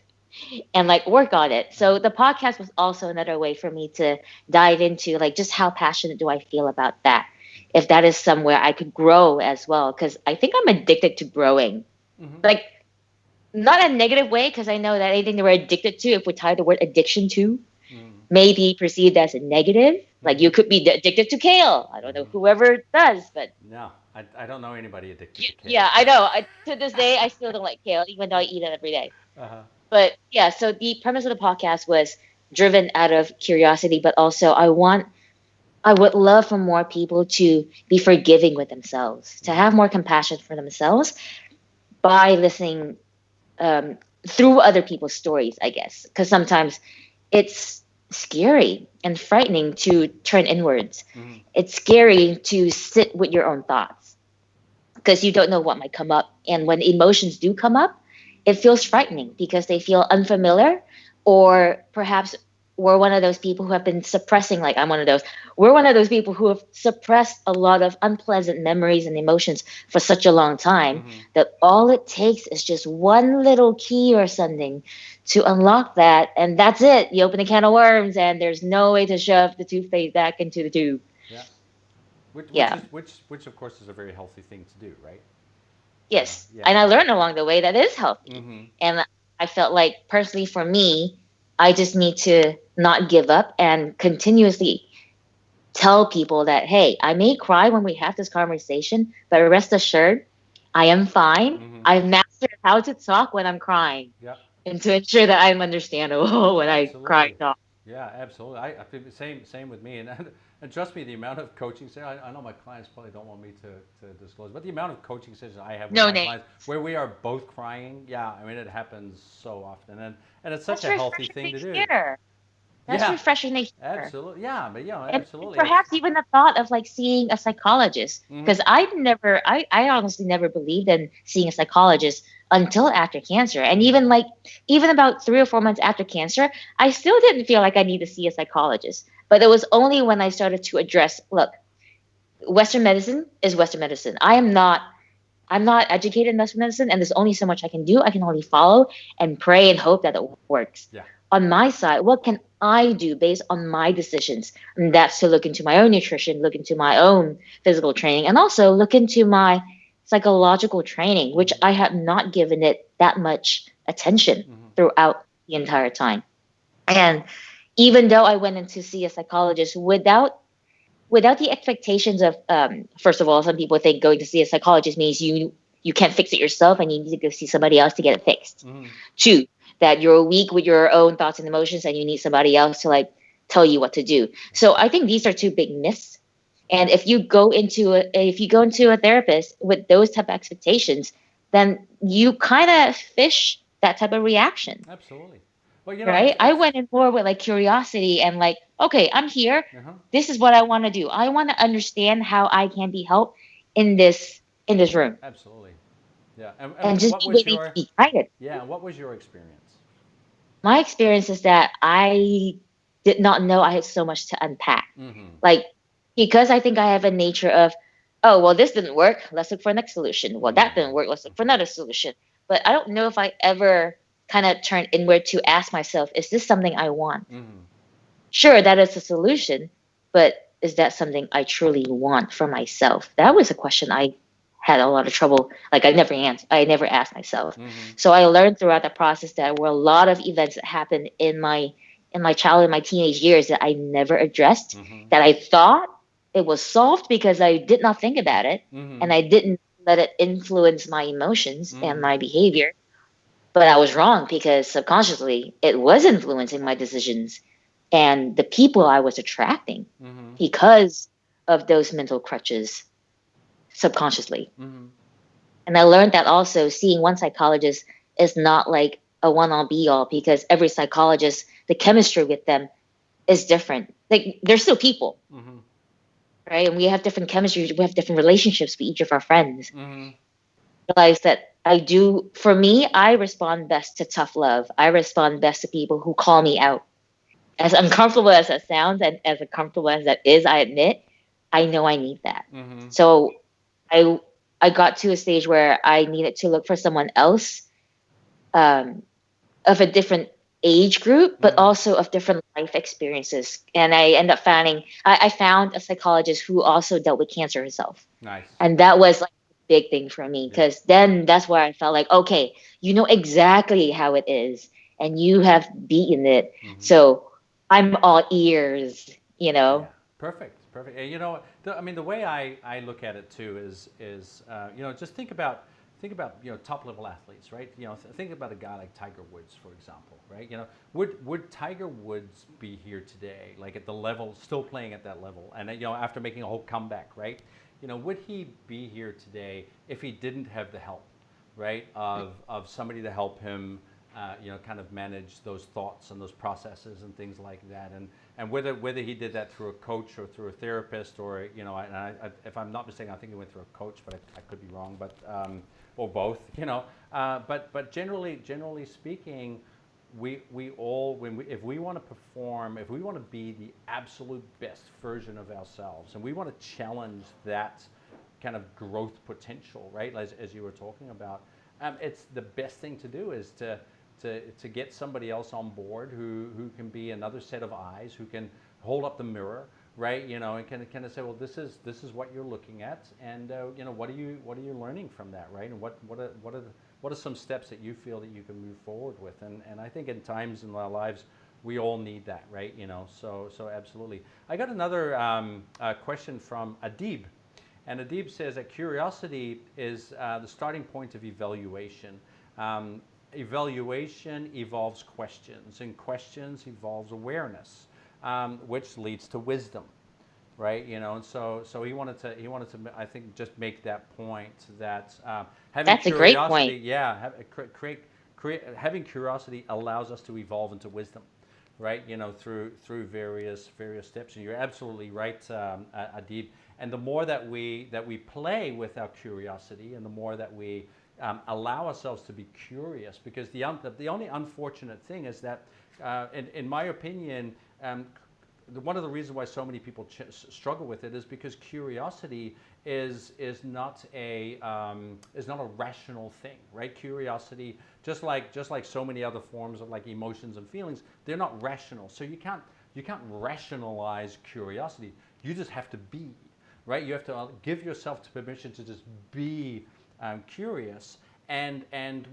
and like work on it. So the podcast was also another way for me to dive into like just how passionate do I feel about that. If that is somewhere I could grow as well, because I think I'm addicted to growing. Mm-hmm. Like not a negative way, because I know that anything that we're addicted to, if we tie the word addiction to, Mm-hmm. may be perceived as a negative. Like Mm-hmm. you could be addicted to kale. I don't know Mm-hmm. whoever does, but No, I don't know anybody addicted to kale. yeah, I know. To this day, I still don't like kale, even though I eat it every day. Uh-huh. But yeah, so the premise of the podcast was driven out of curiosity, but also I would love for more people to be forgiving with themselves, to Mm-hmm. have more compassion for themselves by listening um, through other people's stories, I guess. Because sometimes it's scary and frightening to turn inwards. Mm-hmm. It's scary to sit with your own thoughts because you don't know what might come up. And when emotions do come up, it feels frightening because they feel unfamiliar, or perhaps we're one of those people who have been suppressing, like I'm one of those, we're one of those people who have suppressed a lot of unpleasant memories and emotions for such a long time Mm-hmm. that all it takes is just one little key or something to unlock that. And that's it. You open a can of worms and there's no way to shove the toothpaste back into the tube. Yeah. Yeah. Which of course is a very healthy thing to do, right? Yes. Yeah. And I learned along the way that is healthy. Mm-hmm. And I felt like personally for me, I just need to not give up and continuously tell people that, hey, I may cry when we have this conversation, but rest assured, I am fine. Mm-hmm. I've mastered how to talk when I'm crying Yeah. and to ensure that I'm understandable when I cry Absolutely. and talk. Yeah, absolutely. I feel the same with me. And trust me, the amount of coaching I know my clients probably don't want me to disclose, but the amount of coaching sessions I have with No my name. clients where we are both crying, yeah, I mean it happens so often, and it's such That's a healthy refreshing thing to to do. hear. That's Yeah, refreshing to hear. absolutely. Yeah, but And absolutely. It's perhaps even the thought of like seeing a psychologist, mm-hmm. because I honestly never believed in seeing a psychologist until after cancer. And Mm-hmm. even about 3 or 4 months after cancer, I still didn't feel like I need to see a psychologist. But it was only when I started to address, look, Western medicine is Western medicine. I'm not educated in Western medicine, and there's only so much I can do. I can only follow and pray and hope that it works. Yeah. On my side, what can I do based on my decisions? And that's to look into my own nutrition, look into my own physical training, and also look into my psychological training, which Mm-hmm. I have not given it that much attention Mm-hmm. throughout the entire time. And even though I went in to see a psychologist without the expectations of first of all, some people think going to see a psychologist means you can't fix it yourself and you need to go see somebody else to get it fixed. Mm-hmm. Two, that you're weak with your own thoughts and emotions and you need somebody else to like tell you what to do. So I think these are two big myths. And if you go into a therapist with those type of expectations, then you kind of fish that type of reaction, Absolutely. Well, right? I it's went in more with like curiosity and like, okay, I'm here. uh-huh. This is what I want to do. I want to understand how I can be helped in this room, Absolutely. Yeah. And and just what be was willing to your be guided. yeah, what was your experience? My experience is that I did not know I had so much to unpack. Mm-hmm. Like, because I think I have a nature of, oh, well, this didn't work. Let's look for a next solution. Well, that didn't work. Let's look for Mm-hmm. another solution. But I don't know if I ever kind of turned inward to ask myself, is this something I want? Mm-hmm. Sure, that is a solution, but is that something I truly want for myself? That was a question I had a lot of trouble. Like I never asked myself. Mm-hmm. So I learned throughout the process that there were a lot of events that happened in my childhood, my teenage years that I never addressed, Mm-hmm. that I thought it was solved because I did not think about it Mm-hmm. and I didn't let it influence my emotions and Mm-hmm. my behavior. But I was wrong because subconsciously it was influencing my decisions and the people I was attracting Mm-hmm. because of those mental crutches subconsciously. Mm-hmm. And I learned that also seeing one psychologist is not like a one all be all because every psychologist, the chemistry with them is different. Like they're still people, Mm-hmm. right? And we have different chemistry, we have different relationships with each of our friends. Mm-hmm. Realize that I do, for me, I respond best to tough love. I respond best to people who call me out. As uncomfortable as that sounds and as uncomfortable as that is, I admit, I know I need that. Mm-hmm. So I I got to a stage where I needed to look for someone else um, of a different age group, but Mm-hmm. also of different life experiences. And I ended up I found a psychologist who also dealt with cancer herself. Nice. And that was like a big thing for me Yeah. because then that's where I felt like, okay, you know exactly how it is and you have beaten it. Mm-hmm. So I'm all ears, you Yeah, know? perfect, perfect. And you know, I mean, the way I look at it too is you know, just think about you know top level athletes, right? You know, think about a guy like Tiger Woods, for example, right? You know, would Tiger Woods be here today, like at the level, still playing at that level, and you know, after making a whole comeback, right? You know, would he be here today if he didn't have the help, right, of somebody to help him, you know, kind of manage those thoughts and those processes and things like that, and whether he did that through a coach or through a therapist or you know, if I'm not mistaken, I think he went through a coach, but I could be wrong, but or both, you know, but generally speaking, we all when we if we want to perform, if we want to be the absolute best version of ourselves, and we want to challenge that kind of growth potential, right? As you were talking about, it's the best thing to do is to get somebody else on board who can be another set of eyes, who can hold up the mirror, right? You know, and can kind of say, well, this is what you're looking at, and you know, what are you learning from that, right? And what are some steps that you feel that you can move forward with? And I think in times in our lives we all need that, right? You know, so absolutely. I got another question from Adib. And Adib says that curiosity is the starting point of evaluation. Um, Evaluation evolves questions, and questions evolves awareness, which leads to wisdom, right? You know, and so he wanted to I think just make that point that having That's a great point. curiosity, yeah, having curiosity allows us to evolve into wisdom, right? You know, through various steps. And you're absolutely right, Adib. And the more that we play with our curiosity, and the more that we allow ourselves to be curious, because the only unfortunate thing is that, in my opinion, one of the reasons why so many people struggle with it is because curiosity is not a rational thing, right? Curiosity, just like so many other forms of like emotions and feelings, they're not rational. So you can't rationalize curiosity. You just have to be, right? You have to give yourself permission to just be curious, and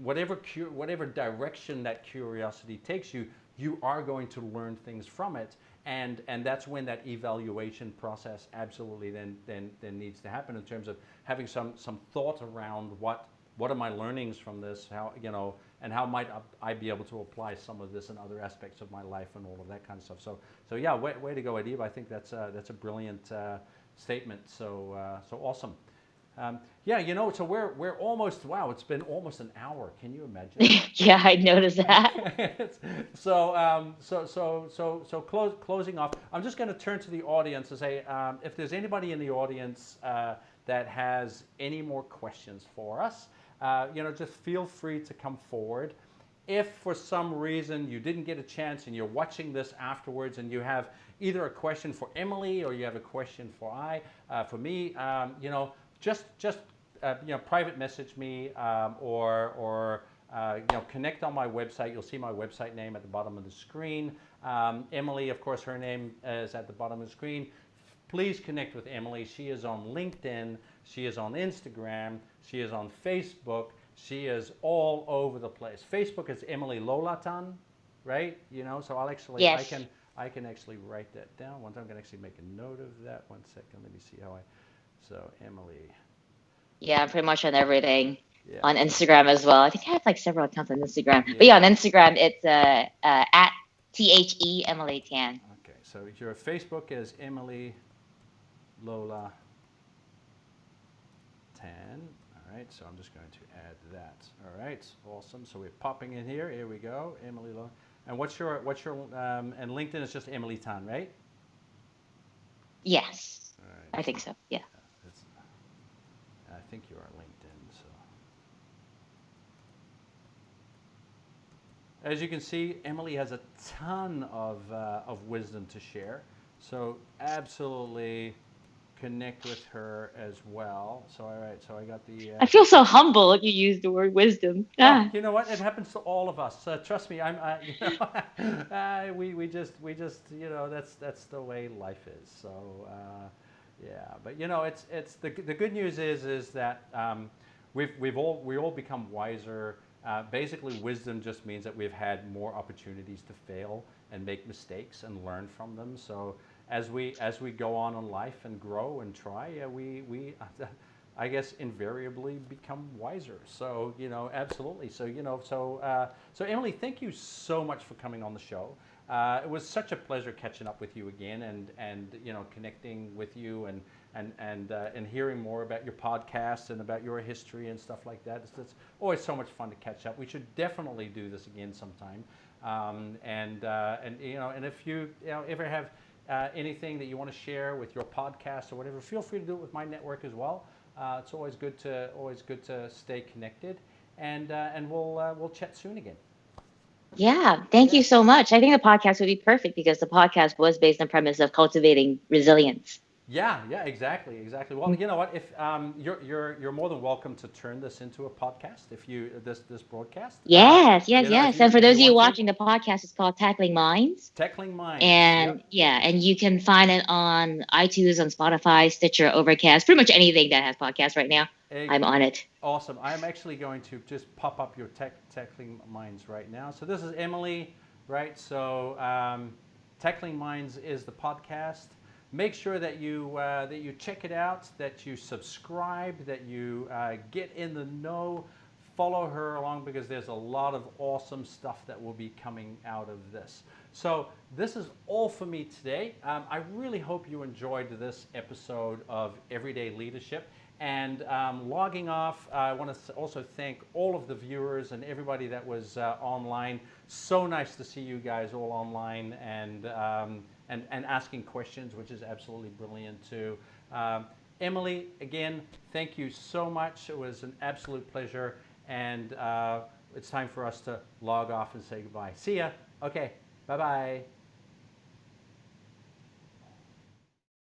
whatever direction that curiosity takes you, you are going to learn things from it, and that's when that evaluation process absolutely then needs to happen in terms of having some thought around what are my learnings from this, how, you know, and how might I be able to apply some of this in other aspects of my life and all of that kind of stuff. So yeah, way to go, Adib. I think that's a brilliant statement. So awesome. Yeah, you know, so we're almost, wow, it's been almost an hour. Can you imagine? Yeah, I noticed that. Closing off, I'm just going to turn to the audience and say, if there's anybody in the audience that has any more questions for us, you know, just feel free to come forward. If for some reason you didn't get a chance and you're watching this afterwards and you have either a question for Emily or you have a question for me, you know, just you know, private message me, or you know, connect on my website. You'll see my website name at the bottom of the screen. Emily, of course, her name is at the bottom of the screen. Please connect with Emily. She is on LinkedIn. She is on Instagram. She is on Facebook. She is all over the place. Facebook is Emily Lolatan, right? You know, so Yes. I can actually write that down. One time, I'm going to actually make a note of that. One second. Let me see how I. So Emily Yeah, pretty much on everything. Yeah. On Instagram as well. I think I have like several accounts on Instagram. But yeah, Yeah. on Instagram it's at Emily Tan. Okay. So your Facebook is Emily Lola Tan. All right. So I'm just going to add that. All right. Awesome. So we're popping in here. Here we go. Emily Lola. And what's your and LinkedIn is just Emily Tan, right? Yes, All I right. think so. Yeah. It's, I think you are LinkedIn. So as you can see, Emily has a ton of wisdom to share. So absolutely connect with her as well. So all right, so I got the. I feel so humble you use the word wisdom. Well, Ah. you know what? It happens to all of us. Trust me. You know, we just, you know, that's the way life is. So, yeah. But you know, it's the good news is that we all become wiser. Basically, wisdom just means that we've had more opportunities to fail and make mistakes and learn from them. So as we go on in life and grow and try, we I guess invariably become wiser. So you know, absolutely. So you know, so Emily, thank you so much for coming on the show. It was such a pleasure catching up with you again, and you know, connecting with you and hearing more about your podcast and about your history and stuff like that. It's always so much fun to catch up. We should definitely do this again sometime. And you know, and if you know ever have anything that you want to share with your podcast or whatever, feel free to do it with my network as well. It's always good to stay connected, and we'll chat soon again. Yeah, thank Yeah. you so much. I think the podcast would be perfect because the podcast was based on the premise of cultivating resilience. Yeah, yeah, exactly, exactly. Well, you know what? If you're more than welcome to turn this into a podcast. If you this broadcast, Yes, yes, you know, yes. And for if those you of you want to, watching, the podcast is called Tackling Minds. tackling minds. And Yep. yeah, and you can find it on iTunes, on Spotify, Stitcher, Overcast, pretty much anything that has podcasts right now. Eh, I'm on it. awesome. I'm actually going to just pop up your tackling minds right now. So this is Emily, right? So tackling minds is the podcast. Make sure that you check it out, that you subscribe, that you get in the know, follow her along because there's a lot of awesome stuff that will be coming out of this. So this is all for me today. I really hope you enjoyed this episode of Everyday Leadership. And logging off, I want to also thank all of the viewers and everybody that was online. So nice to see you guys all online and asking questions, which is absolutely brilliant too. Emily, again, thank you so much. It was an absolute pleasure. And it's time for us to log off and say goodbye. See ya. Okay. Bye bye.